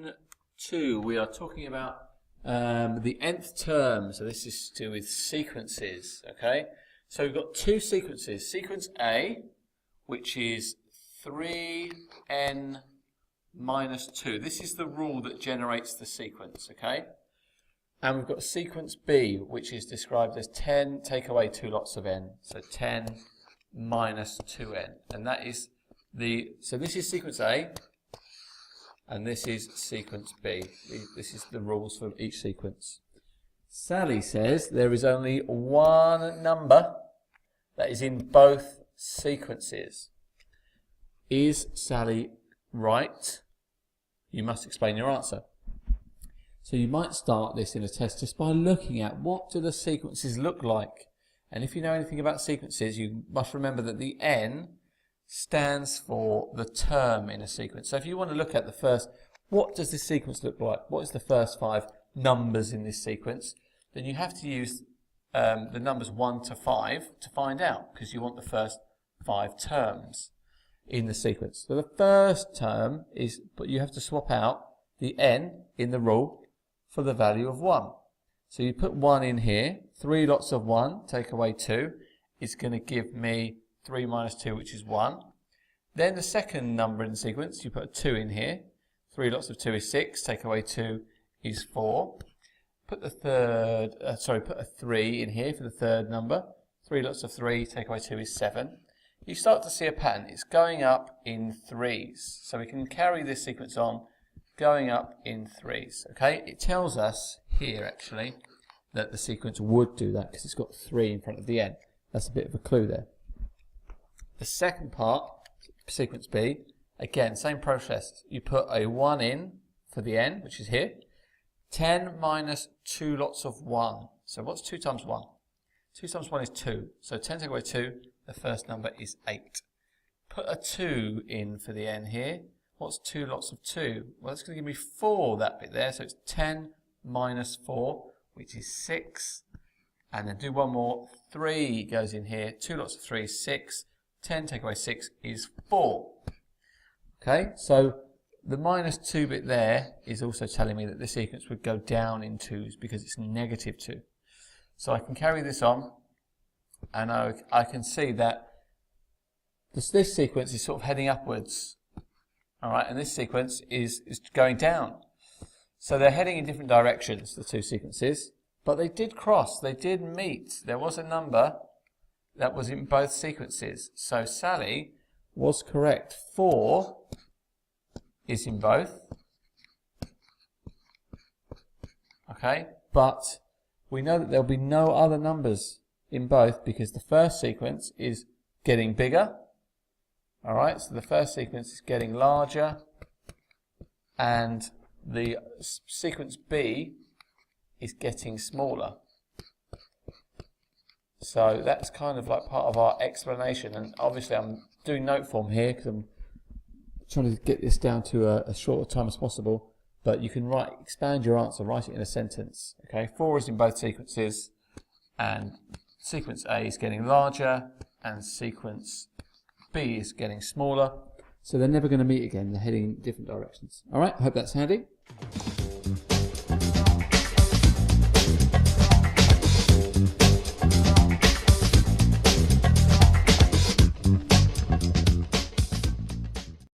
Question 2, we are talking about the nth term, so this is to do with sequences, okay? So we've got two sequences. Sequence A, which is 3n minus 2. This is the rule that generates the sequence, okay? And we've got sequence B, which is described as 10 take away 2 lots of n, so 10 minus 2n. And that is so this is sequence A, and this is sequence B. This is the rules for each sequence. Sally says there is only one number that is in both sequences. Is Sally right? You must explain your answer. So you might start this in a test just by looking at what do the sequences look like. And if you know anything about sequences, you must remember that the n stands for the term in a sequence. So if you want to look at the first, what does this sequence look like? What is the first 5 numbers in this sequence? Then you have to use the numbers 1 to 5 to find out, because you want the first 5 terms in the sequence. So the first term is, but you have to swap out the n in the rule for the value of 1. So you put 1 in here, 3 lots of 1, take away 2, is going to give me 3 minus 2, which is 1. Then the second number in the sequence, you put a 2 in here. 3 lots of 2 is 6, take away 2 is 4. Put the put a 3 in here for the third number. 3 lots of 3, take away 2 is 7. You start to see a pattern. It's going up in 3s. So we can carry this sequence on going up in 3s. Okay, it tells us here actually that the sequence would do that because it's got 3 in front of the n. That's a bit of a clue there. The second part, sequence B, again, same process. You put a 1 in for the n, which is here. 10 minus 2 lots of 1. So what's 2 times 1? 2 times 1 is 2. So 10 take away 2, the first number is 8. Put a 2 in for the n here. What's 2 lots of 2? Well, that's going to give me 4, that bit there. So it's 10 minus 4, which is 6. And then do one more. 3 goes in here. 2 lots of 3 is 6. 10 take away 6 is 4. Okay, so the minus 2 bit there is also telling me that this sequence would go down in 2s because it's negative 2. So I can carry this on, and I can see that this sequence is sort of heading upwards. All right, and this sequence is going down. So they're heading in different directions, the two sequences, but they did cross, they did meet. There was a number that was in both sequences. So Sally was correct. 4 is in both. Okay, but we know that there'll be no other numbers in both because the first sequence is getting bigger. All right, so the first sequence is getting larger, and the sequence B is getting smaller. So that's kind of like part of our explanation, and obviously I'm doing note form here because I'm trying to get this down to a shorter time as possible, but you can expand your answer, write it in a sentence. Okay, 4 is in both sequences, and sequence A is getting larger, and sequence B is getting smaller. So they're never going to meet again, they're heading in different directions. Alright, I hope that's handy.